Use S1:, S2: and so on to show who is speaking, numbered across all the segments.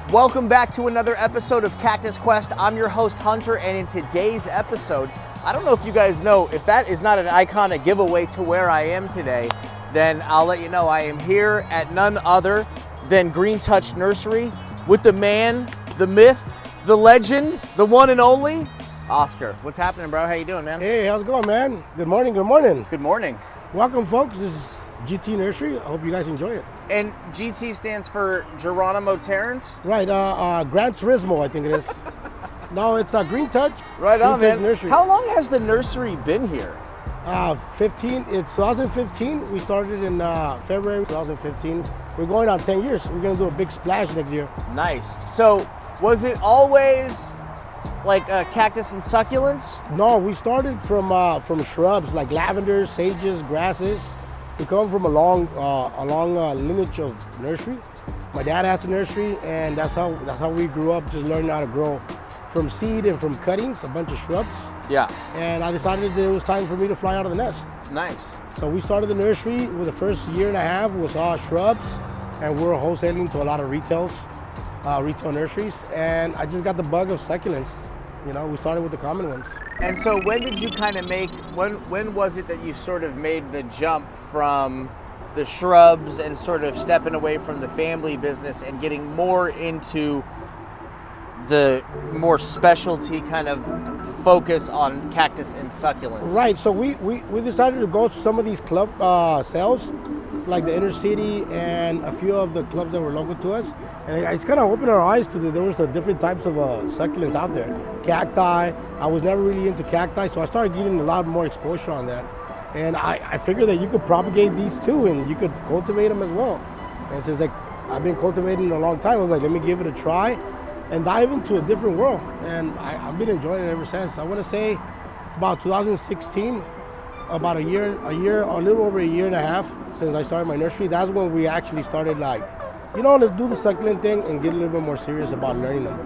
S1: Welcome back to another episode of Cactus Quest. I'm your host, Hunter, and in today's episode, I don't know if you guys know, if that is not an iconic giveaway to where I am today, then I'll let you know I am here at none other than Green Touch Nursery with the man, the myth, the legend, the one and only, Oscar. What's happening, bro? How you doing, man?
S2: Hey, how's it going, man? Good morning, good morning.
S1: Good morning.
S2: Welcome, folks. This is GT Nursery. I hope you guys enjoy it.
S1: And GT stands for Geronimo Terrence?
S2: Right, Gran Turismo, I think it is. No, it's Green Touch.
S1: Right on,
S2: Green Touch
S1: man.
S2: Nursery.
S1: How long has the nursery been here?
S2: It's 2015. We started in February 2015. We're going on 10 years. We're gonna do a big splash next year.
S1: Nice. So, was it always like cactus and succulents?
S2: No, we started from shrubs like lavender, sages, grasses. We come from a long lineage of nursery. My dad has a nursery, and that's how we grew up, just learning how to grow from seed and from cuttings, a bunch of shrubs.
S1: Yeah.
S2: And I decided it was time for me to fly out of the nest.
S1: Nice.
S2: So we started the nursery with the first year and a half was all shrubs, and we're wholesaling to a lot of retail nurseries. And I just got the bug of succulents. You know, we started with the common ones.
S1: And so when did you kind of when was it that you sort of made the jump from the shrubs and sort of stepping away from the family business and getting more into the more specialty kind of focus on cactus and succulents?
S2: Right, so we decided to go to some of these club sales, like the inner city and a few of the clubs that were local to us. And it's kind of opened our eyes to there was the different types of succulents out there. Cacti, I was never really into cacti, so I started getting a lot more exposure on that. And I figured that you could propagate these too, and you could cultivate them as well. And since I've been cultivating a long time, I was like, let me give it a try and dive into a different world. And I've been enjoying it ever since. I want to say about 2016, about a little over a year and a half since I started my nursery. That's when we actually started let's do the succulent thing and get a little bit more serious about learning them.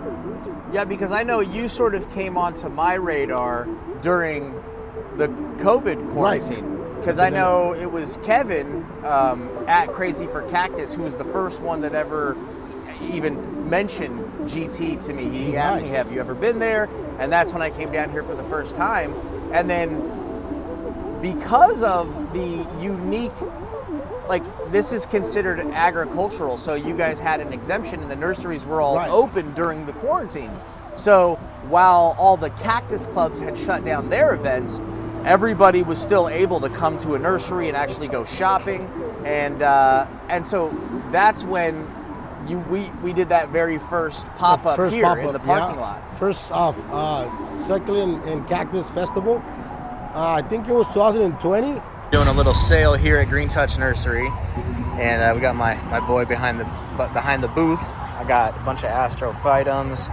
S1: Yeah, because I know you sort of came onto my radar during the COVID quarantine. Because I know it was Kevin at Crazy for Cactus who was the first one that ever even mentioned GT to me. He asked me, have you ever been there? And that's when I came down here for the first time. And then because of the unique, this is considered agricultural, so you guys had an exemption and the nurseries were all open during the quarantine. So while all the cactus clubs had shut down their events, everybody was still able to come to a nursery and actually go shopping. And so that's when we did that very first pop-up here in the parking lot.
S2: First succulent and cactus festival. I think it was 2020.
S1: Doing a little sale here at Green Touch Nursery, and we got my boy behind the booth. I got a bunch of astrophytums.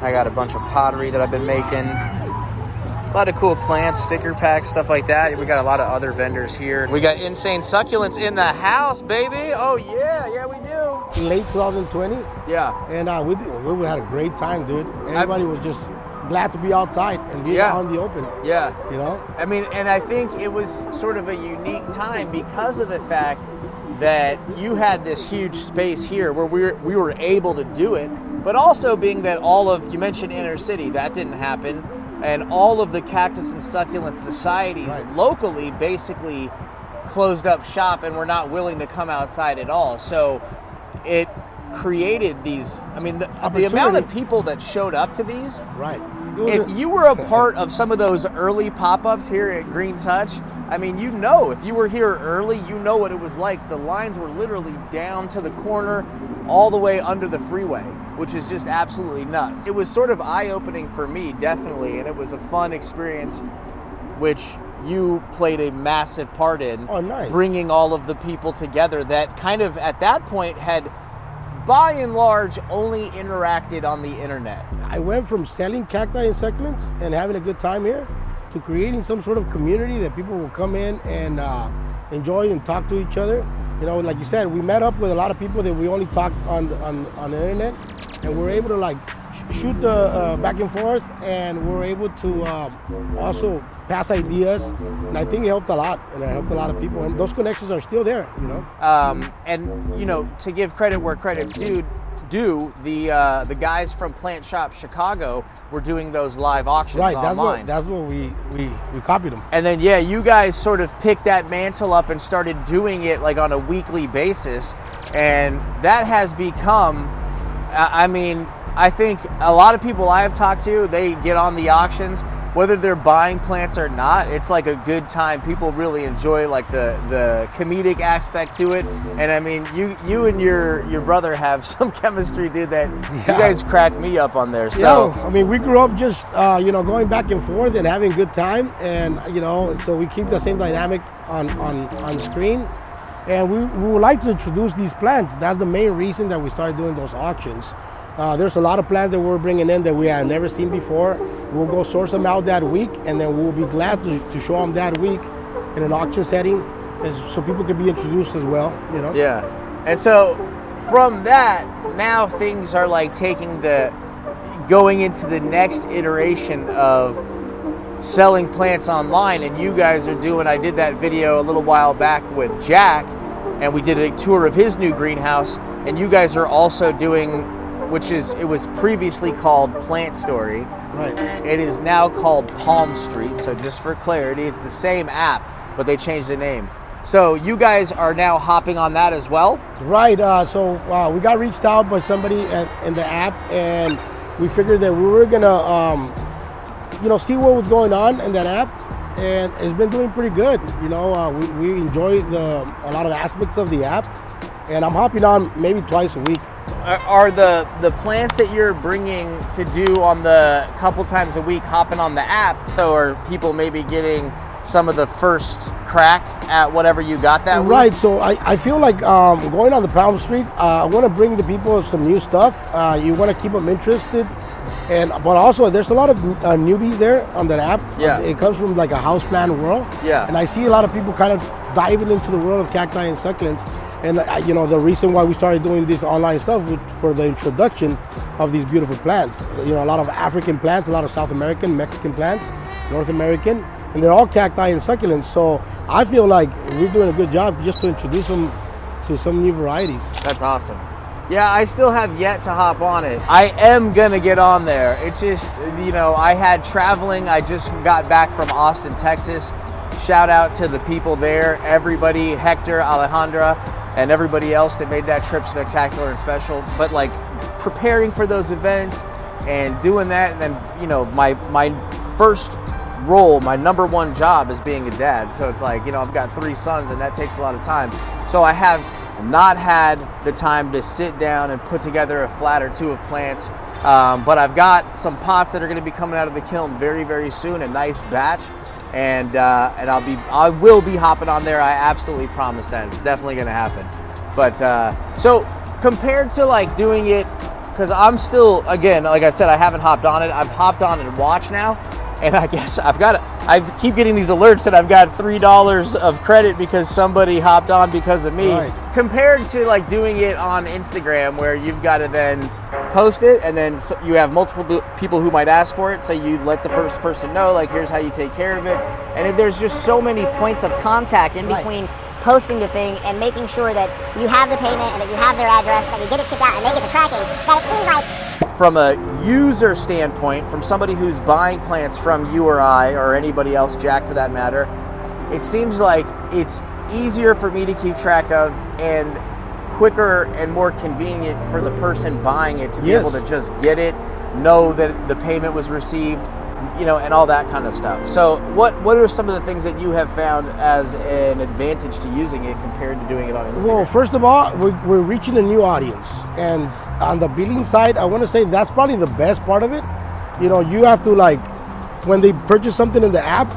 S1: I got a bunch of pottery that I've been making. A lot of cool plants, sticker packs, stuff like that. We got a lot of other vendors here. We got insane succulents in the house, baby. Oh yeah, we do.
S2: Late 2020.
S1: Yeah.
S2: And we had a great time, dude. Everybody was just glad to be outside and be out in the open.
S1: Yeah.
S2: You know?
S1: I mean, and I think it was sort of a unique time because of the fact that you had this huge space here where we were able to do it, but also being that you mentioned inner city, that didn't happen. And all of the cactus and succulent societies locally basically closed up shop and were not willing to come outside at all. So it created these, the amount of people that showed up to these.
S2: Right.
S1: If you were a part of some of those early pop-ups here at Green Touch, if you were here early, you know what it was like. The lines were literally down to the corner, all the way under the freeway, which is just absolutely nuts. It was sort of eye-opening for me, definitely, and it was a fun experience, which you played a massive part in.
S2: Oh, nice.
S1: Bringing all of the people together that kind of, at that point, had by and large only interacted on the internet.
S2: I went from selling cacti and succulents and having a good time here to creating some sort of community that people will come in and enjoy and talk to each other. You know, like you said, we met up with a lot of people that we only talked on the internet, and we're able to like shoot the back and forth, and we're able to also pass ideas, and I think it helped a lot, and it helped a lot of people, and those connections are still there, you know.
S1: And you know, to give credit where credit's due, the guys from Plant Shop Chicago were doing those live auctions online.
S2: That's what we copied them.
S1: And then yeah, you guys sort of picked that mantle up and started doing it like on a weekly basis, and that has become, I mean, I think a lot of people I have talked to, they get on the auctions, whether they're buying plants or not, it's like a good time. People really enjoy like the comedic aspect to it. And I mean, you and your brother have some chemistry, dude, that you guys crack me up on there. So
S2: yeah, I mean, we grew up just you know, going back and forth and having a good time, and you know, so we keep the same dynamic on screen. And we would like to introduce these plants. That's the main reason that we started doing those auctions. There's a lot of plants that we're bringing in that we have never seen before. We'll go source them out that week, and then we'll be glad to show them that week in an auction setting, so people can be introduced as well, you know?
S1: Yeah. And so from that, now things are like going into the next iteration of selling plants online, and you guys are doing, I did that video a little while back with Jack, and we did a tour of his new greenhouse, and you guys are also doing, it was previously called Plant Story.
S2: Right.
S1: It is now called PALMSTREET. So just for clarity, it's the same app, but they changed the name. So you guys are now hopping on that as well?
S2: Right. So we got reached out by somebody in the app, and we figured that we were gonna, you know, see what was going on in that app, and it's been doing pretty good. You know, we enjoy a lot of aspects of the app, and I'm hopping on maybe twice a week.
S1: Are the plants that you're bringing to do on the couple times a week hopping on the app, or are people maybe getting some of the first crack at whatever you got that week?
S2: Right, so I feel like going on the PALMSTREET, I want to bring the people some new stuff. You want to keep them interested, but also there's a lot of newbies there on that app.
S1: Yeah.
S2: It comes from like a houseplant world.
S1: Yeah.
S2: And I see a lot of people kind of diving into the world of cacti and succulents. And you know, the reason why we started doing this online stuff was for the introduction of these beautiful plants. So, you know, a lot of African plants, a lot of South American, Mexican plants, North American, and they're all cacti and succulents. So I feel like we're doing a good job just to introduce them to some new varieties.
S1: That's awesome. Yeah, I still have yet to hop on it. I am gonna get on there. It's just, you know, I had traveling. I just got back from Austin, Texas. Shout out to the people there, everybody, Hector, Alejandra, and everybody else that made that trip spectacular and special. But like preparing for those events and doing that, and then, you know, my first role, my number one job is being a dad. So it's like, you know, I've got 3 sons, and that takes a lot of time. So I have not had the time to sit down and put together a flat or 2 of plants. But I've got some pots that are gonna be coming out of the kiln very, very soon, a nice batch. And I will be hopping on there. I absolutely promise that. It's definitely gonna happen. But so compared to like doing it, because I'm still, again, like I said, I haven't hopped on it. I've hopped on and watched now, and I guess I keep getting these alerts that I've got $3 of credit because somebody hopped on because of me.
S2: Right.
S1: Compared to like doing it on Instagram, where you've got to then post it, and then you have multiple people who might ask for it, so you let the first person know, like, here's how you take care of it. And there's just so many
S3: points of contact in between posting the thing and making sure that you have the payment and that you have their address, that you get it shipped out and they get the tracking, that it seems like.
S1: From a user standpoint, from somebody who's buying plants from you or I, or anybody else, Jack for that matter, it seems like it's easier for me to keep track of and quicker and more convenient for the person buying it to be able to just get it, know that the payment was received, you know, and all that kind of stuff. So what are some of the things that you have found as an advantage to using it compared to doing it on Instagram?
S2: Well, first of all, we're reaching a new audience, and on the billing side, I want to say that's probably the best part of it. You know, you have to, like, when they purchase something in the app,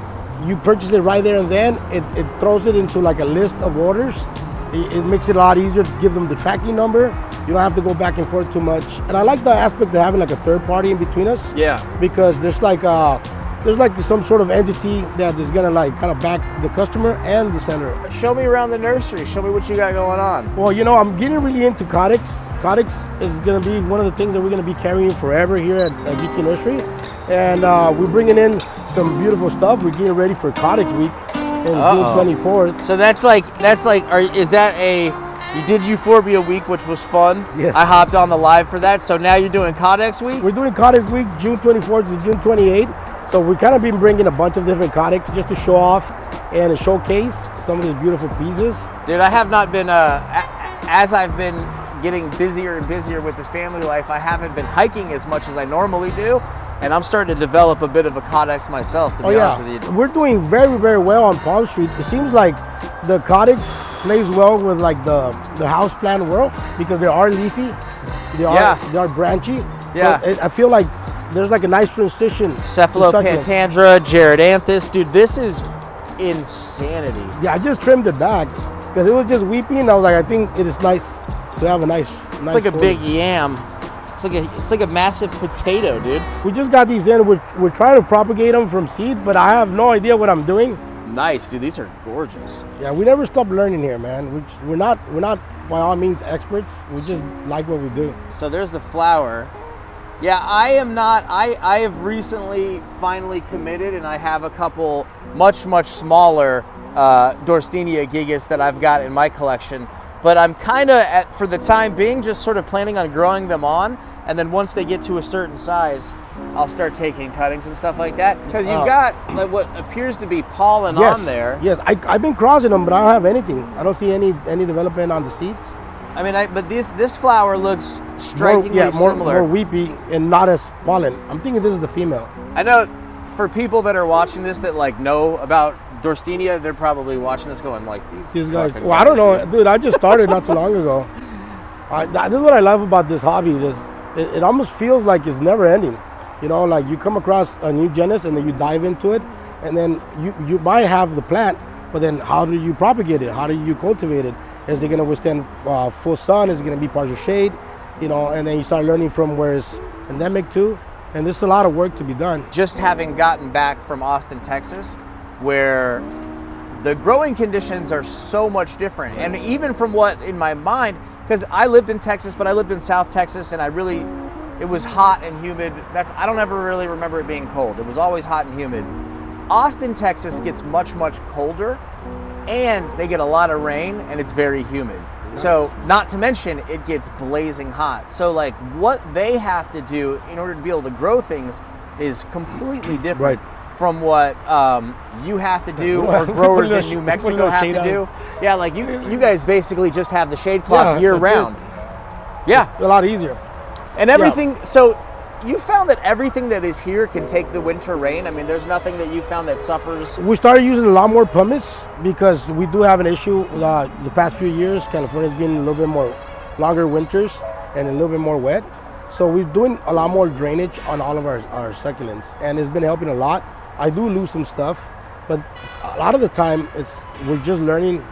S2: you purchase it right there and then. It throws it into like a list of orders. It makes it a lot easier to give them the tracking number. You don't have to go back and forth too much. And I like the aspect of having like a third party in between us.
S1: Yeah.
S2: Because there's like there's like some sort of entity that is gonna like kind of back the customer and the seller.
S1: Show me around the nursery. Show me what you got going on.
S2: Well, you know, I'm getting really into codex. Codex is gonna be one of the things that we're gonna be carrying forever here at GT Nursery. And we're bringing in some beautiful stuff. We're getting ready for Codex Week in June 24th.
S1: So is that you did Euphorbia Week, which was fun.
S2: Yes.
S1: I hopped on the live for that. So now you're doing Codex Week?
S2: We're doing Codex Week, June 24th to June 28th. So we kind of been bringing a bunch of different codex just to show off and showcase some of these beautiful pieces.
S1: Dude, I have not been, as I've been getting busier and busier with the family life, I haven't been hiking as much as I normally do. And I'm starting to develop a bit of a codex myself, to be honest with you.
S2: We're doing very, very well on Palm Street. It seems like the codex plays well with like the houseplant world because they are leafy, they are branchy.
S1: Yeah.
S2: So I feel like there's like a nice transition.
S1: Cephalopantandra, Jaredanthus. Dude, this is insanity.
S2: Yeah, I just trimmed it back because it was just weepy, and I was like, I think it is nice to have a nice.
S1: It's like a big yam. It's like a massive potato, dude.
S2: We just got these in. We're trying to propagate them from seed, but I have no idea what I'm doing.
S1: Nice, dude. These are gorgeous.
S2: Yeah, we never stop learning here, man. We're not by all means experts. We just like what we do.
S1: So there's the flower. Yeah, I am not. I have recently finally committed, and I have a couple much smaller Dorstenia gigas that I've got in my collection. But I'm kind of, for the time being, just sort of planning on growing them on, and then once they get to a certain size, I'll start taking cuttings and stuff like that. Because you've got like what appears to be pollen on there.
S2: Yes, I've been crossing them, but I don't have anything. I don't see any development on the seeds.
S1: I mean, but this flower looks strikingly similar.
S2: More weepy and not as pollen. I'm thinking this is the female.
S1: I know for people that are watching this that like know about Dorstenia, they're probably watching this going like, these
S2: guys. Well, I don't know, dude. I just started not too long ago. This is what I love about this hobby. It almost feels like it's never ending. You know, like you come across a new genus and then you dive into it, and then you might have the plant, but then how do you propagate it? How do you cultivate it? Is it going to withstand full sun? Is it going to be partial shade? You know, and then you start learning from where it's endemic to, and there's a lot of work to be done.
S1: Just having gotten back from Austin, Texas, where the growing conditions are so much different. And even from what in my mind, because I lived in Texas, but I lived in South Texas, and it was hot and humid. I don't ever really remember it being cold. It was always hot and humid. Austin, Texas gets much colder, and they get a lot of rain, and it's very humid. Nice. So not to mention it gets blazing hot. So like what they have to do in order to be able to grow things is completely different.
S2: Right.
S1: From what you have to do or growers in New Mexico have to do. Yeah, like you guys basically just have the shade cloth year round. Yeah.
S2: It's a lot easier.
S1: And everything, so you found that everything that is here can take the winter rain? I mean, there's nothing that you found that suffers?
S2: We started using a lot more pumice because we do have an issue the past few years. California's been a little bit more longer winters and a little bit more wet. So we're doing a lot more drainage on all of our succulents, and it's been helping a lot. I do lose some stuff, but a lot of the time we're just learning.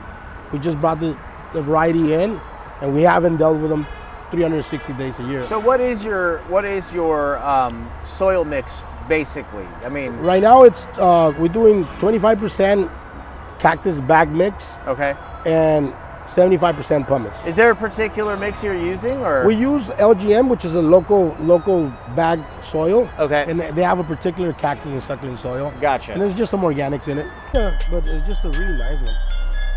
S2: We just brought the variety in, and we haven't dealt with them 360 days a year.
S1: So what is your soil mix basically? I mean,
S2: right now it's we're doing 25% cactus bag mix.
S1: Okay.
S2: And 75% pumice.
S1: Is there a particular mix you're using, or?
S2: We use LGM, which is a local bag soil.
S1: Okay.
S2: And they have a particular cactus and succulent soil.
S1: Gotcha.
S2: And there's just some organics in it. Yeah, but it's just a really nice one.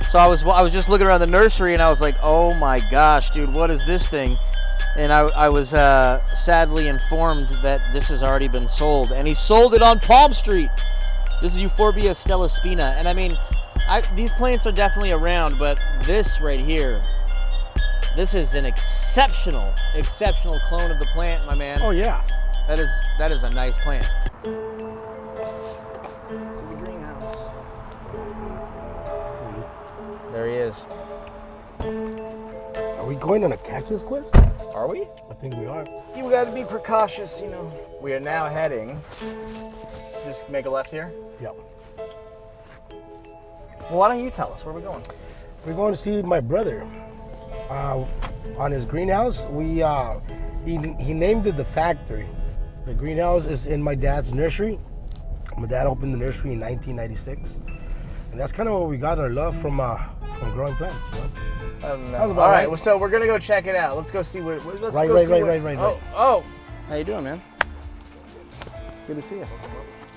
S1: So I was just looking around the nursery and I was like, oh my gosh, dude, what is this thing? And I was sadly informed that this has already been sold, and he sold it on Palm Street. This is Euphorbia stellospina, and I mean, these plants are definitely around, but this right here, this is an exceptional clone of the plant, my man.
S2: Oh yeah.
S1: That is a nice plant. To the greenhouse. There he is.
S2: Are we going on a cactus quest?
S1: Are we?
S2: I think we are.
S1: You gotta be precautious, you know. We are now heading. Just make a left here.
S2: Yep.
S1: Well, why don't you tell us where we're going?
S2: We're going to see my brother on his greenhouse. He named it the factory. The greenhouse is in my dad's nursery, My dad opened the nursery in 1996, and that's kind of where we got our love from growing plants. You know?
S1: All right, well, so we're gonna go check it out. Let's go see what. Let's go see what.
S2: Right.
S1: Oh, how you doing, man? Good to see you.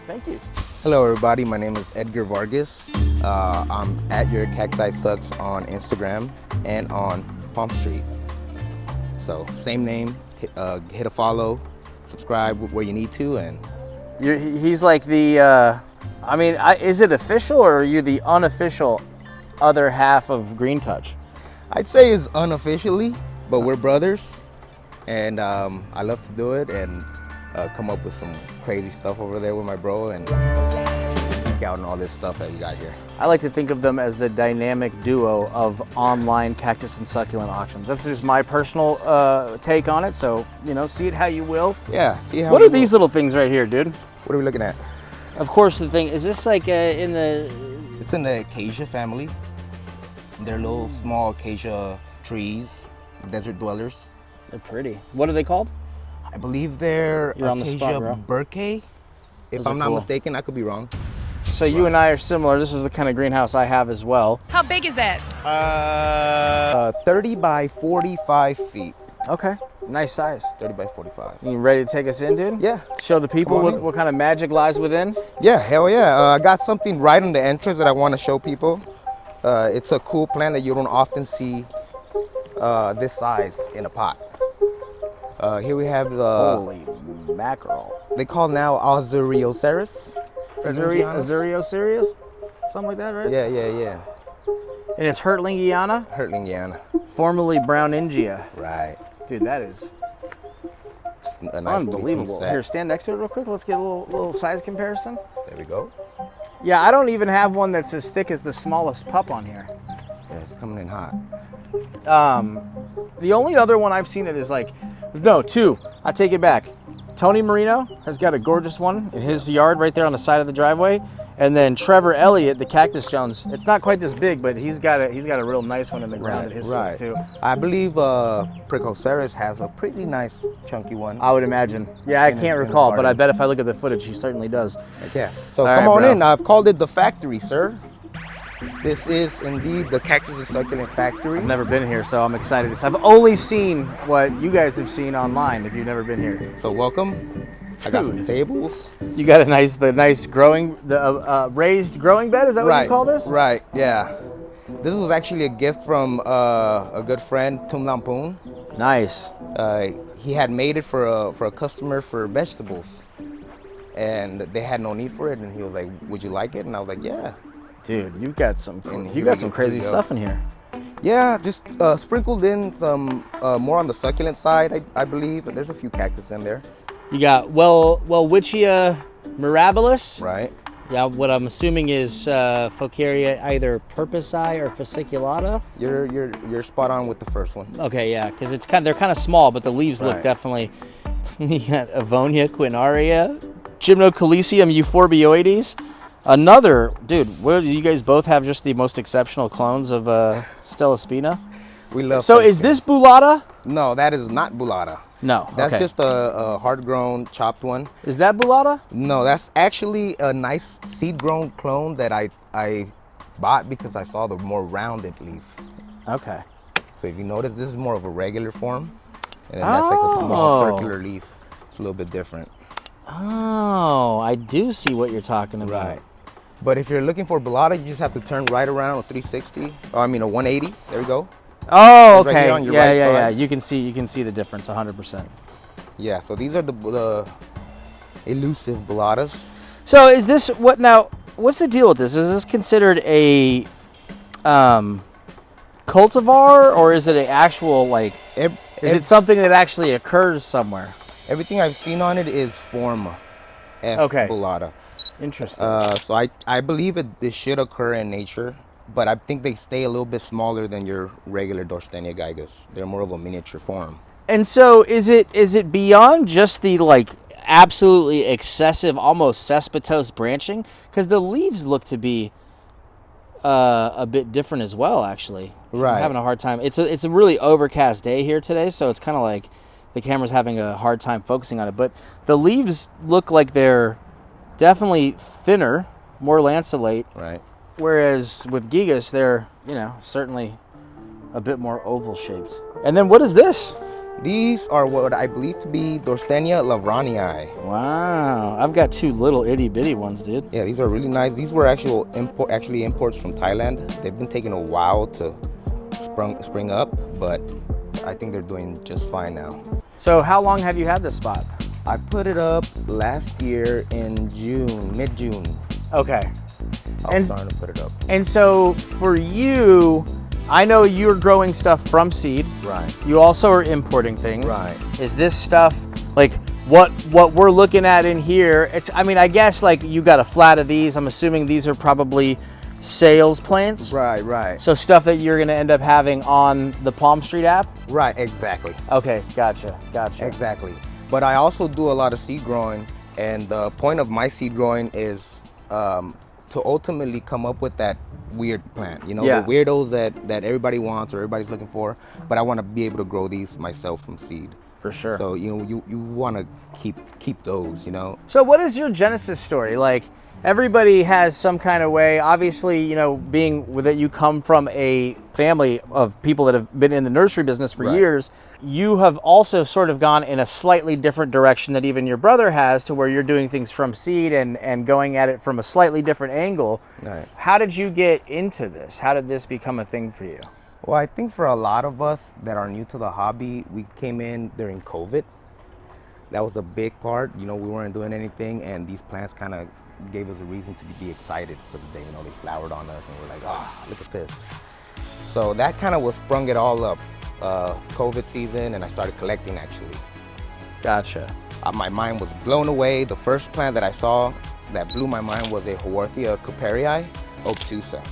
S1: Thank you.
S4: Hello everybody, my name is Edgar Vargas. I'm at your Cacti Sucks on Instagram and on PALMSTREET. So same name, hit a follow, subscribe where you need to, and
S1: He's like the. I mean, is it official or are you the unofficial other half of Green Touch?
S4: I'd say it's unofficially, but we're brothers, and I love to do it and come up with some crazy stuff over there with my bro and geek out on all this stuff that we got here.
S1: I like to think of them as the dynamic duo of online cactus and succulent auctions. That's just my personal take on it. So, you know, see it how you will.
S4: Yeah, see how.
S1: What are these little things right here, dude?
S4: What are we looking at?
S1: Of course, the thing is this like in the.
S4: It's in the acacia family. They're little small acacia trees, desert dwellers.
S1: They're pretty. What are they called?
S4: I believe they're
S1: You're on the spot, bro.
S4: Burkay. If
S1: Those are
S4: I'm not
S1: cool.
S4: mistaken, I could be wrong.
S1: So you and I are similar. This is the kind of greenhouse I have as well.
S5: How big is it?
S4: 30 by 45 feet.
S1: Okay, nice size.
S4: 30 by 45.
S1: You ready to take us in, dude?
S4: Yeah.
S1: Show the people
S4: Come on
S1: what,
S4: in.
S1: what kind of magic lies within.
S4: Yeah, hell yeah. I got something right on the entrance that I want to show people. It's a cool plant that you don't often see this size in a pot. Here we have the,
S1: Holy mackerel.
S4: they call now Azurioceras.
S1: Azurio Sirius? Something like that, right?
S4: Yeah.
S1: And it's Hertlingiana,
S4: Hertlingiana.
S1: formerly Brown Ingia.
S4: Right.
S1: Dude, that is
S4: Just a nice
S1: unbelievable. Here, stand next to it real quick. Let's get a little size comparison.
S4: There we go.
S1: Yeah, I don't even have one that's as thick as the smallest pup on here.
S4: Yeah, it's coming in hot.
S1: The only other one I've seen it is like, no, two. I take it back. Tony Marino has got a gorgeous one in his yard right there on the side of the driveway, and then Trevor Elliott, the Cactus Jones. It's not quite this big, but he's got a real nice one in the ground at his place too.
S4: I believe Pricoceras has a pretty nice chunky one.
S1: I would imagine. Yeah, I
S4: In his-
S1: can't
S4: in his
S1: recall, but I
S4: garden.
S1: bet if I look at the footage, he certainly does.
S4: Yeah. So
S1: All
S4: come
S1: right,
S4: on
S1: bro.
S4: in. I've called it the factory, sir. This is indeed the Cactus and Succulent Factory.
S1: I've never been here, so I'm excited. I've only seen what you guys have seen online. If you've never been here,
S4: So welcome. I got some tables.
S1: you got the nice growing, raised growing bed. Is that what you call this?
S4: Right. Yeah. This was actually a gift from a good friend, Tum Lampoon.
S1: Nice.
S4: He had made it for a customer for vegetables, and they had no need for it. And he was like, "Would you like it?" And I was like, "Yeah."
S1: Dude, you've got some
S4: And
S1: you got some crazy
S4: here we go.
S1: stuff in here.
S4: Yeah, just sprinkled in some more on the succulent side, I believe. But there's a few cactus in there.
S1: You got Welwitschia mirabilis.
S4: Right.
S1: Yeah, what I'm assuming is Focaria either purpusi or fasciculata.
S4: You're spot on with the first one.
S1: Okay, yeah, because they're kind of small, but the leaves look
S4: Right.
S1: definitely. You got Avonia quinaria, Gymnocalycium euphorbioides. Another dude. Where you guys both have just the most exceptional clones of Stella spina.
S4: We love.
S1: So is this Bulata?
S4: No, that is not Bulata.
S1: No,
S4: That's
S1: okay.
S4: just a hard-grown chopped one.
S1: Is that Bulata?
S4: No, that's actually a nice seed-grown clone that I bought because I saw the more rounded leaf.
S1: Okay.
S4: So if you notice, this is more of a regular form, and then that's like a small circular leaf. It's a little bit different.
S1: Oh, I do see what you're talking about.
S4: Right. But if you're looking for Bulata, you just have to turn right around a 360. Oh, I mean a 180. There we go.
S1: Oh,
S4: Right
S1: okay.
S4: here on your
S1: yeah,
S4: right
S1: yeah.
S4: side.
S1: You can see the difference 100%.
S4: Yeah. So these are the elusive Bulatas.
S1: So is this what now? What's the deal with this? Is this considered a cultivar, or is it an actual like? Is it something that actually occurs somewhere?
S4: Everything I've seen on it is Form F
S1: Okay.
S4: Bulata.
S1: Interesting.
S4: So I believe it should occur in nature, but I think they stay a little bit smaller than your regular Dorstenia gigas. They're more of a miniature form.
S1: And so is it beyond just the like absolutely excessive, almost cespitose branching? Because the leaves look to be a bit different as well, actually.
S4: Right.
S1: I'm having a hard time. It's a really overcast day here today, so it's kind of like the camera's having a hard time focusing on it. But the leaves look like they're definitely thinner, more lanceolate.
S4: Right.
S1: Whereas with gigas, they're, certainly a bit more oval shaped. And then what is this?
S4: These are what I believe to be Dorstenia lavranii.
S1: Wow, I've got 2 little itty bitty ones, dude.
S4: Yeah, these are really nice. These were actually imports from Thailand. They've been taking a while to spring up, but I think they're doing just fine now.
S1: So how long have you had this spot?
S4: I put it up last year in June, mid-June.
S1: Okay.
S4: I was starting to put it up.
S1: And so for you, I know you're growing stuff from seed.
S4: Right.
S1: You also are importing things.
S4: Right.
S1: Is this stuff like what we're looking at in here? I guess like you got a flat of these. I'm assuming these are probably sales plants.
S4: Right.
S1: So stuff that you're going to end up having on the PALMSTREET app?
S4: Right, exactly.
S1: Okay, gotcha.
S4: Exactly. But I also do a lot of seed growing, and the point of my seed growing is to ultimately come up with that weird plant, the weirdos that everybody wants or everybody's looking for, but I want to be able to grow these myself from seed.
S1: For sure.
S4: So you want to keep those,
S1: So what is your genesis story? Like, everybody has some kind of way, obviously, being that you come from a family of people that have been in the nursery business for years, you have also sort of gone in a slightly different direction that even your brother has, to where you're doing things from seed and going at it from a slightly different angle.
S4: Right.
S1: How did you get into this? How did this become a thing for you?
S4: Well, I think for a lot of us that are new to the hobby, we came in during COVID. That was a big part. We weren't doing anything, and these plants kind of gave us a reason to be excited for the day. They flowered on us, and we're like, oh, look at this. So that kind of sprung it all up. COVID season, and I started collecting, actually.
S1: Gotcha.
S4: My mind was blown away. The first plant that I saw that blew my mind was a Haworthia couperii obtusa.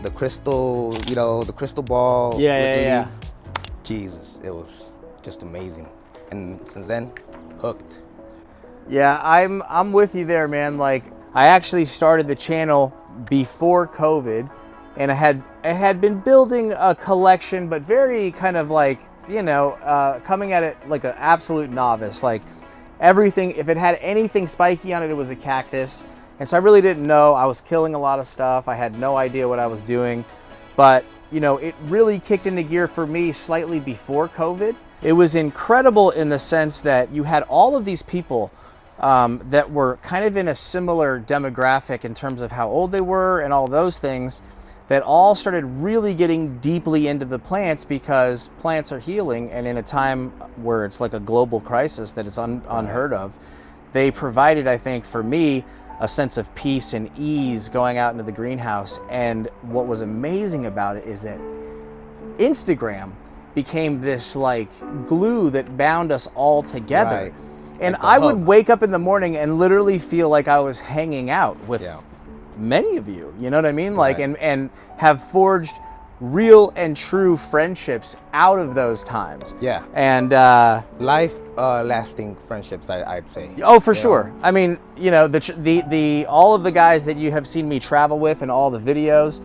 S4: The crystal, the crystal ball.
S1: Yeah.
S4: Jesus, it was just amazing. And since then, hooked.
S1: Yeah, I'm with you there, man. Like, I actually started the channel before COVID, and I had been building a collection, but very kind of like, coming at it like an absolute novice. Like, everything, if it had anything spiky on it, it was a cactus. And so I really didn't know. I was killing a lot of stuff. I had no idea what I was doing. But, it really kicked into gear for me slightly before COVID. It was incredible in the sense that you had all of these people that were kind of in a similar demographic in terms of how old they were and all those things, that all started really getting deeply into the plants, because plants are healing, and in a time where it's like a global crisis that it's unheard of, they provided, I think, for me, a sense of peace and ease going out into the greenhouse. And what was amazing about it is that Instagram became this like glue that bound us all together.
S4: Right.
S1: And
S4: like
S1: I would wake up in the morning and literally feel like I was hanging out with many of you, you know what I mean? Like, and have forged real and true friendships out of those times.
S4: Yeah.
S1: And
S4: life lasting friendships, I'd say.
S1: Oh, for sure. I mean, the all of the guys that you have seen me travel with and all the videos,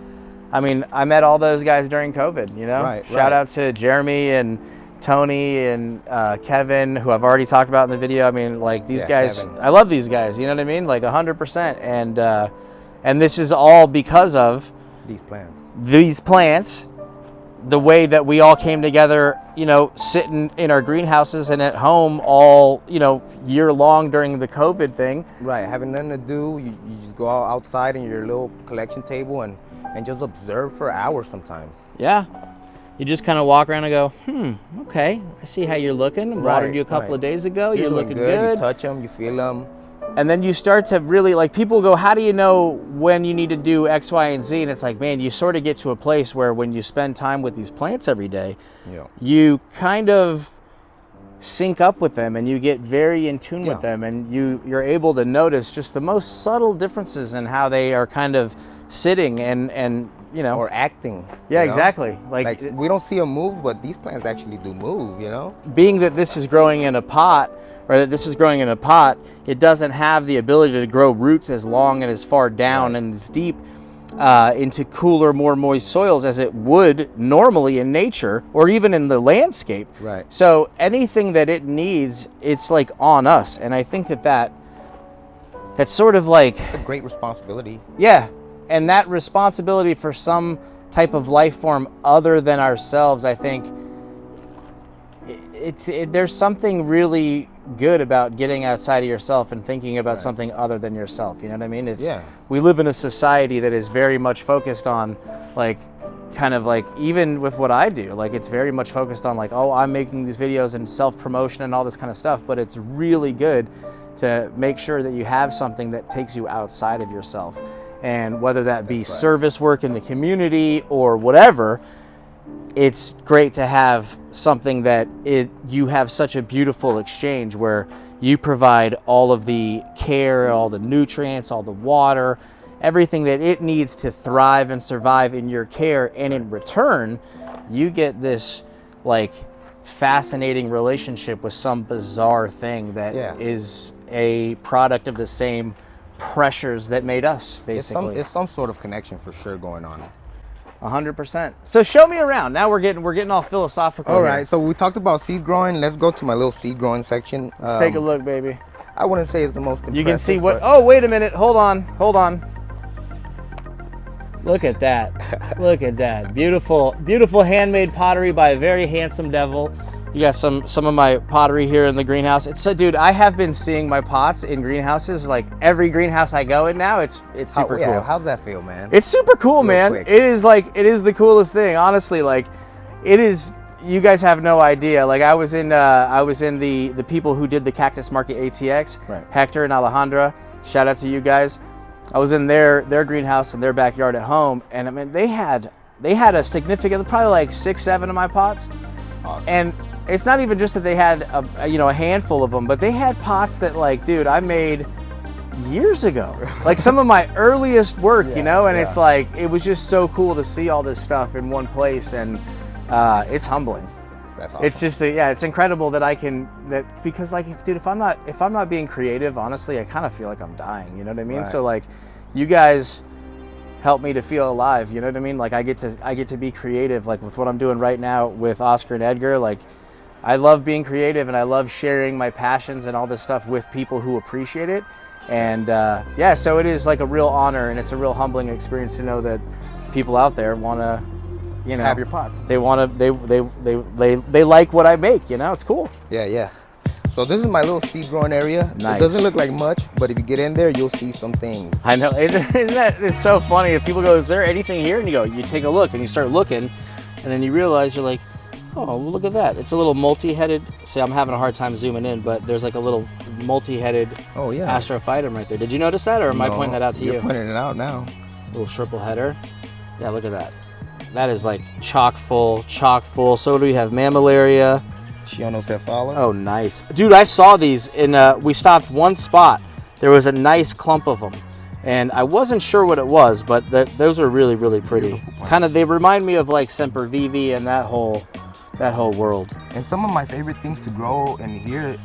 S1: I mean, I met all those guys during COVID,
S4: Right.
S1: Shout out to Jeremy and Tony and Kevin, who I've already talked about in the video. I mean, like, these guys,
S4: Kevin.
S1: I love these guys, you know what I mean? Like 100%. And this is all because of
S4: These plants.
S1: The way that we all came together, sitting in our greenhouses and at home all, year long during the COVID thing.
S4: Right, having nothing to do, you just go outside in your little collection table and just observe for hours sometimes.
S1: Yeah. You just kind of walk around and go, okay, I see how you're looking. Watered you a couple of days ago. You're looking good.
S4: You touch them, you feel them.
S1: And then you start to really, like, people go, how do you know when you need to do X, Y, and Z? And it's like, man, you sort of get to a place where when you spend time with these plants every day, you kind of sync up with them and you get very in tune with them, and you're able to notice just the most subtle differences in how they are kind of sitting and
S4: or acting.
S1: Yeah, exactly.
S4: Like we don't see them move, but these plants actually do move,
S1: Being that this is growing in a pot, it doesn't have the ability to grow roots as long and as far down and as deep into cooler, more moist soils as it would normally in nature or even in the landscape.
S4: Right.
S1: So anything that it needs, it's like on us. And I think that that's sort of like,
S4: It's a great responsibility.
S1: yeah, and that responsibility for some type of life form other than ourselves, I think there's something really good about getting outside of yourself and thinking about something other than yourself. You know what I mean? We live in a society that is very much focused on, like, kind of like, even with what I do, like, it's very much focused on like, oh, I'm making these videos and self-promotion and all this kind of stuff, but it's really good to make sure that you have something that takes you outside of yourself. And whether that be service work in the community or whatever, it's great to have something that you have such a beautiful exchange where you provide all of the care, all the nutrients, all the water, everything that it needs to thrive and survive in your care, and in return you get this like fascinating relationship with some bizarre thing that is a product of the same pressures that made us, basically.
S4: It's some sort of connection for sure going on.
S1: 100%. So show me around. Now we're getting all philosophical.
S4: All
S1: here.
S4: right, so we talked about seed growing. Let's go to my little seed growing section.
S1: Let's take a look, baby.
S4: I wouldn't say it's the most impressive.
S1: You can see what, oh, wait a minute, hold on. Look at that. Look at that. Beautiful, beautiful handmade pottery by a very handsome devil. You got some of my pottery here in the greenhouse. It's so, dude, I have been seeing my pots in greenhouses, like every greenhouse I go in now. It's super cool.
S4: How's that feel, man?
S1: It's super cool, man.
S4: Quick.
S1: It is the coolest thing, honestly. Like, it is. You guys have no idea. Like, I was in the people who did the Cactus Market ATX,
S4: Right.
S1: Hector and Alejandra. Shout out to you guys. I was in their greenhouse in their backyard at home, and I mean they had a significant, probably like 6-7 of my pots.
S4: Awesome.
S1: And it's not even just that they had a handful of them, but they had pots that, like, dude, I made years ago, like some of my earliest work, and it's like, it was just so cool to see all this stuff in one place, and it's humbling.
S4: That's awesome.
S1: It's just it's incredible that because, like, if I'm not being creative, honestly, I kind of feel like I'm dying, you know what I mean?
S4: Right.
S1: So, like, you guys help me to feel alive, you know what I mean? Like, I get to be creative, like with what I'm doing right now with Oscar and Edgar. Like, I love being creative, and I love sharing my passions and all this stuff with people who appreciate it. And so it is like a real honor, and it's a real humbling experience to know that people out there want to,
S4: have your pots.
S1: They want to, they like what I make, it's cool.
S4: Yeah. So this is my little seed growing area.
S1: Nice.
S4: It doesn't look like much, but if you get in there, you'll see some things.
S1: I know, it's so funny. If people go, is there anything here? And you take a look, and you start looking, and then you realize, you're like, oh, well, look at that. It's a little multi-headed. See, I'm having a hard time zooming in, but there's like a little multi-headed astrophytum right there. Did you notice that, or am I pointing that out to you?
S4: You're pointing it out now.
S1: Little triple header. Yeah, look at that. That is like chock full. So do we have mammillaria?
S4: Chionocephala.
S1: Oh, nice. Dude, I saw these in, we stopped one spot. There was a nice clump of them, and I wasn't sure what it was, but those are really, really pretty. Kind of, they remind me of like Sempervivi and that whole world.
S4: And some of my favorite things to grow in here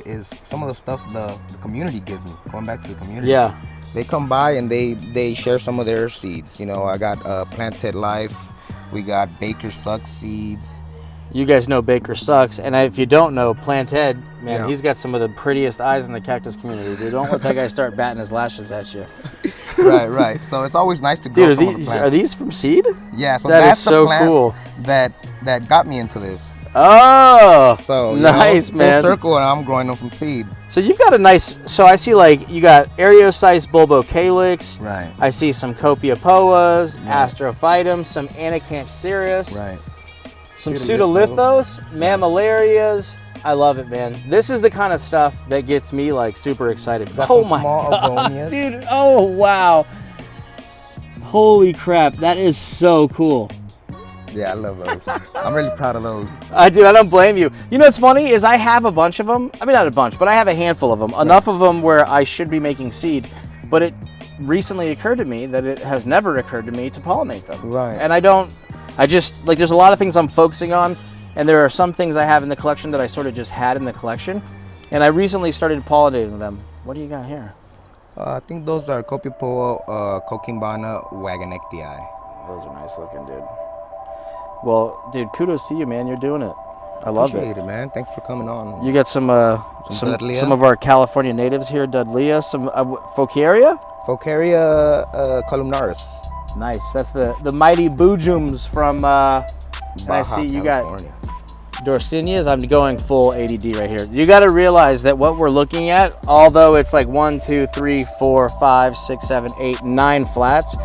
S4: is some of the stuff the community gives me. Going back to the community.
S1: Yeah.
S4: They come by and they share some of their seeds. I got Planted Life. We got Baker Sucks seeds.
S1: You guys know Baker Sucks, and if you don't know, Planted, man, he's got some of the prettiest eyes in the cactus community, dude. Don't let that guy start batting his lashes at you.
S4: Right. So it's always nice to grow some of the plants.
S1: Are these from seed?
S4: Yeah, so
S1: that
S4: that's
S1: is so
S4: the plant
S1: cool.
S4: that got me into this.
S1: Oh,
S4: so
S1: nice, man.
S4: Full circle, and I'm growing them from seed.
S1: So you've got a nice. So I see, like, you got Areocytes bulbocalyx.
S4: Right.
S1: I see some Copiopoas, Astrophytum, some Anacampsirius.
S4: Right.
S1: Some Pseudolithos, Mammillarias. I love it, man. This is the kind of stuff that gets me, like, super excited. Oh my god, dude! Oh wow! Holy crap, that is so cool.
S4: Yeah, I love those. I'm really proud of those.
S1: I don't blame you. You know what's funny is I have a bunch of them. I mean, not a bunch, but I have a handful of them. Right. Enough of them where I should be making seed, but it recently occurred to me that it has never occurred to me to pollinate them.
S4: Right.
S1: And there's a lot of things I'm focusing on, and there are some things I have in the collection that I sort of just had in the collection, and I recently started pollinating them. What do you got here?
S4: I think those are Copiopoa coquimbana wagonectii.
S1: Those are nice looking, dude. Well, dude, kudos to you, man. You're doing it. I love
S4: Appreciate
S1: it.
S4: it, man. Thanks for coming on.
S1: You got some
S4: Dudleya.
S1: of our California natives here, Dudleya, some Focaria?
S4: Focaria columnaris.
S1: Nice. That's the mighty Boojums from, and I
S4: Baja,
S1: see you
S4: California.
S1: got Dorstinias. I'm going full ADD right here. You got to realize that what we're looking at, although it's like 1, 2, 3, 4, 5, 6, 7, 8, 9 flats,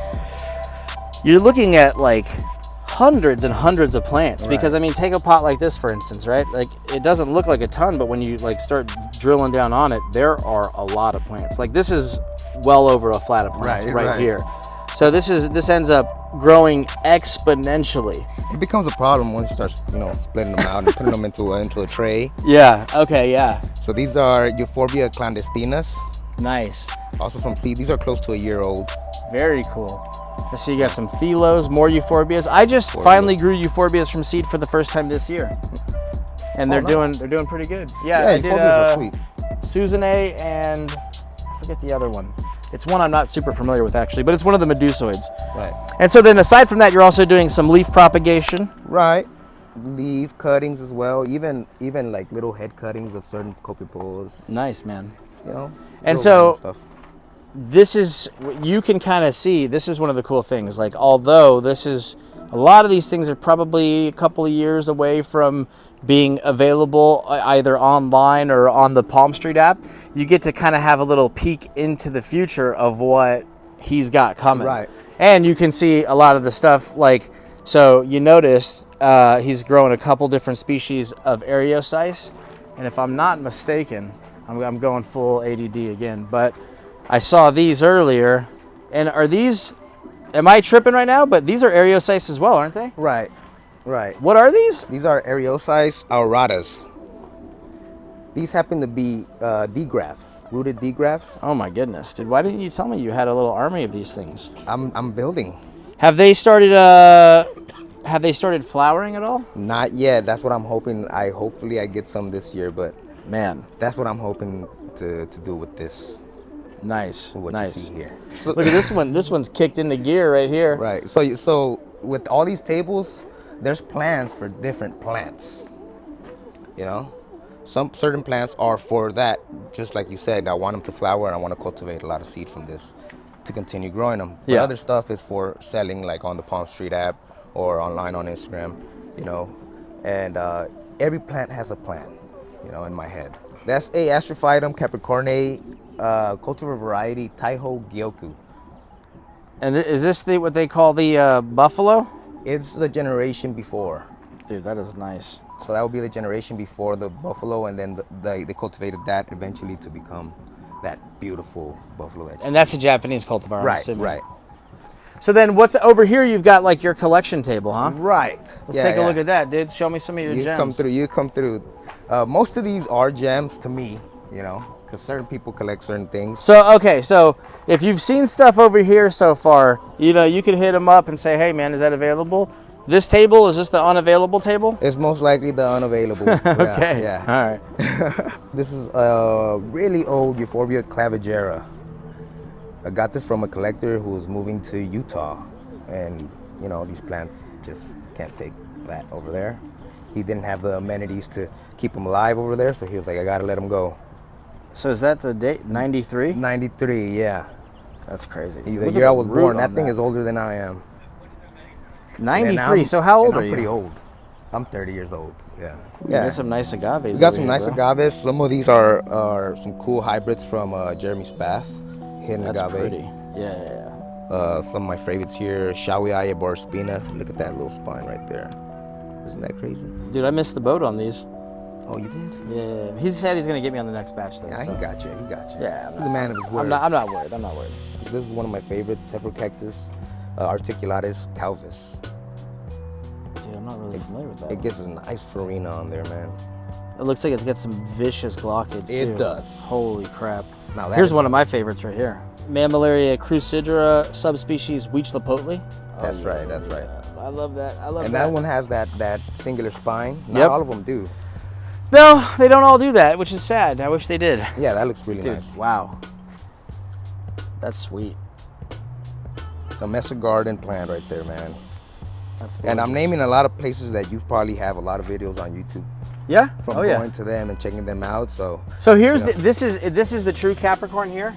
S1: you're looking at like hundreds and hundreds of plants. Because I mean, take a pot like this, for instance, right? Like it doesn't look like a ton, but when you like start drilling down on it, there are a lot of plants. Like this is well over a flat of plants right here. So this ends up growing exponentially.
S4: It becomes a problem once you start, splitting them out and putting them into a tray.
S1: Yeah. Okay. Yeah.
S4: So these are Euphorbia clandestinas,
S1: Nice.
S4: also from seed. These are close to a year old.
S1: Very cool. I see you got some Thelos, more Euphorbias. I just finally grew Euphorbias from seed for the first time this year, and they're doing pretty good. Yeah, I did
S4: Euphorbias are sweet.
S1: Susanne and I forget the other one. It's one I'm not super familiar with actually, but it's one of the medusoids.
S4: Right.
S1: And so then aside from that, you're also doing some leaf propagation.
S4: Right. Leaf cuttings as well, even like little head cuttings of certain copepoles,
S1: Nice, man.
S4: And
S1: And so this is, you can kind of see, this is one of the cool things. Like, although this is, a lot of these things are probably a couple of years away from being available either online or on the PALMSTREET app, you get to kind of have a little peek into the future of what he's got coming.
S4: Right.
S1: And you can see a lot of the stuff, like, so you notice he's growing a couple different species of Areocyce. And if I'm not mistaken, I'm going full ADD again, but I saw these earlier. And are these, am I tripping right now? But these are Areocyce as well, aren't they?
S4: Right.
S1: What are these?
S4: These are Areocyce auratas. These happen to be D-grafts, rooted D-grafts.
S1: Oh my goodness, dude! Why didn't you tell me you had a little army of these things?
S4: I'm building.
S1: Have they started? Have they started flowering at all?
S4: Not yet. That's what I'm hoping. Hopefully I get some this year, but
S1: Man,
S4: that's what I'm hoping to do with this.
S1: nice,
S4: What
S1: nice.
S4: you see here. So,
S1: Look at this one. This one's kicked into gear right here.
S4: right. So with all these tables, there's plans for different plants. Some certain plants are for that, just like you said. I want them to flower, and I want to cultivate a lot of seed from this to continue growing them. But
S1: Yeah.
S4: other stuff is for selling, like on the PALMSTREET app or online on Instagram. And every plant has a plan. In my head. That's a Astrophytum capricornae cultivar variety Taiho Gyoku.
S1: And is this what they call the buffalo?
S4: It's the generation before.
S1: Dude, that is nice.
S4: So that would be the generation before the buffalo, and then they cultivated that eventually to become that beautiful buffalo.
S1: And that's a Japanese cultivar, I'm
S4: right,
S1: assuming.
S4: right,
S1: So then what's over here? You've got like your collection table, huh?
S4: right.
S1: Let's take a look at that, dude. Show me some of your gems.
S4: You come through. Most of these are gems to me, because certain people collect certain things.
S1: So, okay, so if you've seen stuff over here so far, you can hit them up and say, hey, man, is that available? This table, is this the unavailable table?
S4: It's most likely the unavailable.
S1: Okay.
S4: Yeah.
S1: All right.
S4: This is a really old Euphorbia clavigera. I got this from a collector who was moving to Utah, and these plants just can't take that over there. He didn't have the amenities to keep them alive over there, so he was like, I gotta let them go.
S1: So is that the date, 93?
S4: 93, yeah.
S1: That's crazy.
S4: The
S1: Look at
S4: year I
S1: the
S4: was
S1: root
S4: born.
S1: on
S4: That thing is older than I am.
S1: 93, so how old are
S4: I'm
S1: you?
S4: pretty old. I'm 30 years old, yeah.
S1: You got some nice agaves.
S4: We got
S1: over
S4: some
S1: here,
S4: nice
S1: bro.
S4: agaves. Some of these are some cool hybrids from Jeremy Spath, hidden
S1: That's
S4: agave.
S1: pretty. Yeah.
S4: Some of my favorites here, Shawiaya Borspina. Look at that little spine right there. Isn't that crazy?
S1: Dude, I missed the boat on these.
S4: Oh, you did?
S1: Yeah. He said he's going to get me on the next batch, though.
S4: Yeah,
S1: so.
S4: he got you.
S1: Yeah,
S4: He's a man of his word.
S1: I'm not worried. I'm not worried.
S4: This is one of my favorites, Cactus articulatus calvis.
S1: Dude, I'm not really familiar with that.
S4: It gets a nice farina on there, man.
S1: It looks like it's got some vicious glochids, too.
S4: It does.
S1: Holy crap.
S4: Now that
S1: Here's
S4: is-
S1: one of my favorites right here. Mammillaria crucidra subspecies Huitzilopochtli.
S4: That's right.
S1: I love that. I love
S4: And that one has that singular spine. Not
S1: Yep.
S4: all of them do.
S1: No, they don't all do that, which is sad. I wish they did.
S4: Yeah, that looks really
S1: Dude,
S4: nice.
S1: wow. That's sweet.
S4: A Mesa garden plant right there, man.
S1: That's
S4: And I'm
S1: gorgeous.
S4: naming a lot of places that you probably have a lot of videos on YouTube.
S1: Yeah.
S4: from
S1: Oh yeah.
S4: going to them and checking them out. So
S1: Here's
S4: you know.
S1: this is the true Capricorn here.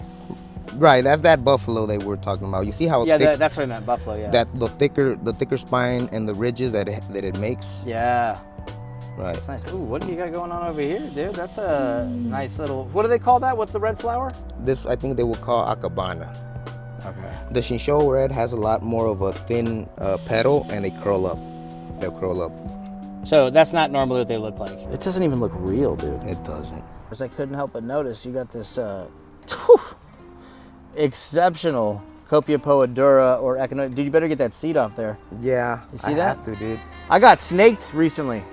S4: Right, that's that buffalo they were talking about. You see how
S1: Yeah,
S4: thick
S1: that's what I meant, buffalo. Yeah.
S4: that the thicker spine and the ridges that it makes.
S1: Yeah.
S4: Right.
S1: That's nice. Ooh, what do you got going on over here, dude? That's a nice little. What do they call that with the red flower?
S4: This I think they will call acabana.
S1: Okay.
S4: The Shinshou red has a lot more of a thin petal, and they curl up. They'll curl up.
S1: So that's not normally what they look like. It doesn't even look real, dude.
S4: It doesn't.
S1: As I couldn't help but notice, you got this exceptional Copiapoa dura or economic. Dude, you better get that seed off there.
S4: Yeah.
S1: You see
S4: I
S1: that?
S4: have to, dude.
S1: I got snaked recently.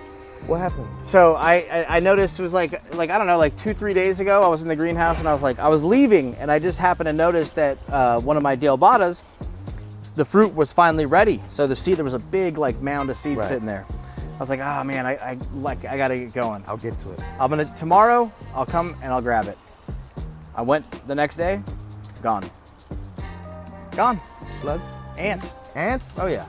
S4: What happened?
S1: So I noticed it was like I don't know, like 2-3 days ago, I was in the greenhouse and I was leaving and I just happened to notice that one of my Deobatas, the fruit was finally ready. So the seed, there was a big like mound of seed sitting there. I was like, oh man, I gotta get going.
S4: I'll get to it.
S1: Tomorrow, I'll come and I'll grab it. I went the next day, gone. Gone.
S4: Slugs?
S1: Ants.
S4: Ants?
S1: Oh yeah.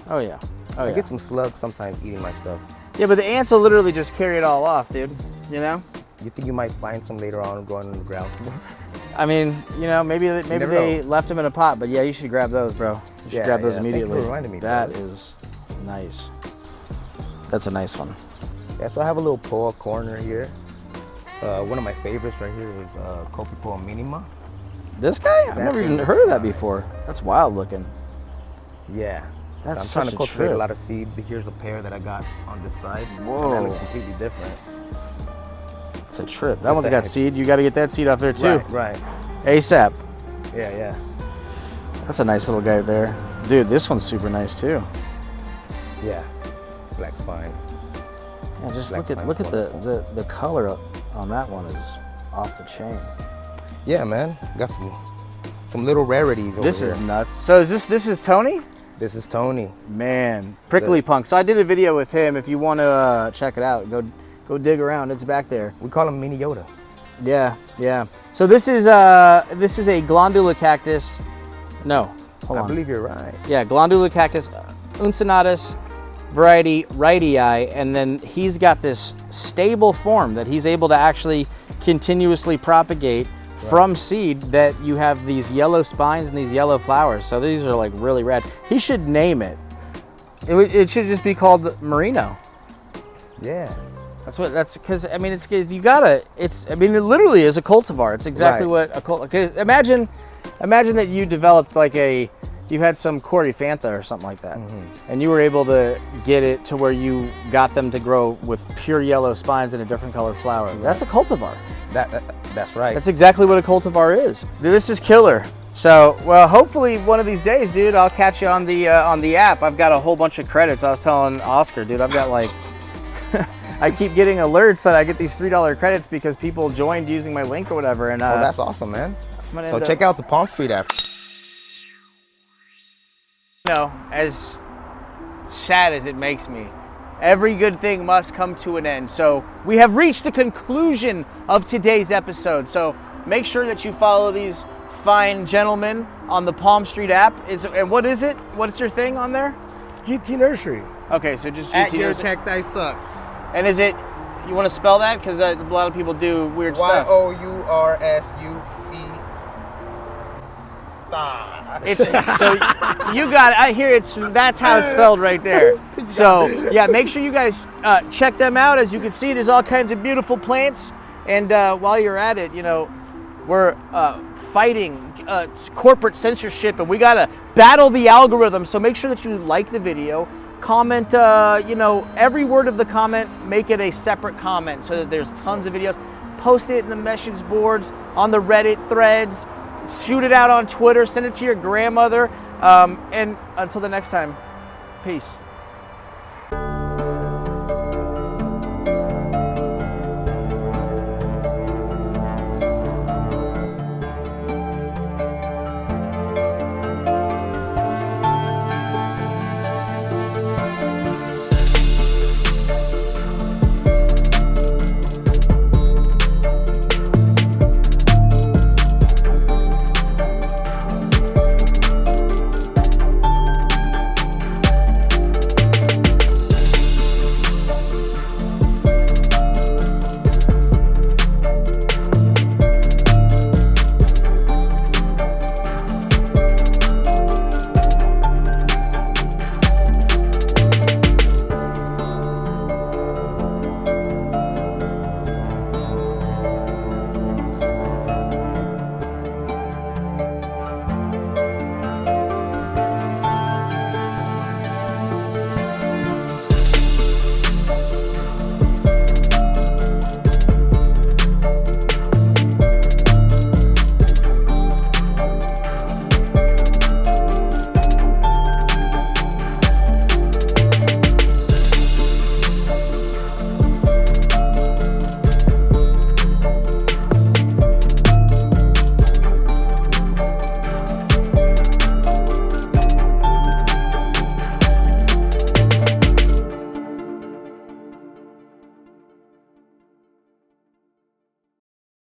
S1: Oh yeah. Oh
S4: I
S1: yeah.
S4: get some slugs sometimes eating my stuff.
S1: Yeah, but the ants will literally just carry it all off, dude. You know?
S4: You think you might find some later on growing on the ground?
S1: I mean, you know, maybe
S4: never
S1: they
S4: know.
S1: left them in a pot, but yeah, you should grab those, bro. You should grab those
S4: Thank you for
S1: immediately.
S4: reminding me,
S1: That
S4: bro.
S1: is nice. That's a nice one.
S4: Yeah, so I have a little poa corner here. One of my favorites right here is Copiapoa minima.
S1: This guy? I've
S4: That
S1: never
S4: thing
S1: even
S4: looks
S1: heard of that
S4: nice.
S1: before. That's wild looking.
S4: Yeah.
S1: That's
S4: I'm
S1: such
S4: trying to
S1: a
S4: cultivate
S1: trip.
S4: a lot of seed. Here's a pair that I got on this side.
S1: Whoa.
S4: That looks completely different.
S1: It's a trip. That one's
S4: the
S1: got
S4: heck?
S1: seed. You got to get that seed off there too.
S4: Right.
S1: ASAP.
S4: Yeah.
S1: That's a nice little guy there. Dude, this one's super nice too.
S4: Yeah. Black spine.
S1: Yeah, just
S4: Black
S1: look at
S4: spine's wonderful.
S1: the color on that one is off the chain.
S4: Yeah, man. Got some little rarities over
S1: This
S4: here.
S1: is nuts. So this is Tony?
S4: This is Tony.
S1: Man, prickly punk. So I did a video with him. If you want to check it out, go dig around. It's back there.
S4: We call him Mini Yoda.
S1: Yeah. So this is a glandula cactus. No, hold on.
S4: I believe you're right.
S1: Yeah, glandula cactus, uncinnatus, variety wrightii, and then he's got this stable form that he's able to actually continuously propagate from seed, that you have these yellow spines and these yellow flowers. So these are like really red. He should name it. It should just be called Merino.
S4: Yeah.
S1: That's because I mean it literally is a cultivar. It's exactly
S4: Right.
S1: what a cultivar. Because imagine that you developed you had some Coryphantha or something like that, and you were able to get it to where you got them to grow with pure yellow spines and a different color flower. Right. That's a cultivar.
S4: That's right.
S1: That's exactly what a cultivar is. Dude, this is killer. So, well, hopefully one of these days, dude, I'll catch you on the app. I've got a whole bunch of credits. I was telling Oscar, dude, I've got like, I keep getting alerts that I get these $3 credits because people joined using my link or whatever. And
S4: Oh, that's awesome, man.
S1: gonna
S4: So
S1: end
S4: check out the Palm Street app.
S1: You know, as sad as it makes me, every good thing must come to an end. So we have reached the conclusion of today's episode. So make sure that you follow these fine gentlemen on the Palm Street app. And what is it? What's your thing on there?
S2: GT Nursery.
S1: Okay, so just
S4: At
S1: GT
S4: your
S1: Nursery.
S4: cacti sucks.
S1: And is it, you want to spell that? Because a lot of people do weird stuff.
S4: YOURSUC.
S1: So you got it. I hear that's how it's spelled right there. So yeah, make sure you guys check them out. As you can see, there's all kinds of beautiful plants. And while you're at it, you know, we're fighting corporate censorship, and we gotta battle the algorithm. So make sure that you like the video, comment, you know, every word of the comment, make it a separate comment so that there's tons of videos. Post it in the message boards, on the Reddit threads, shoot it out on Twitter, send it to your grandmother. And until the next time, peace.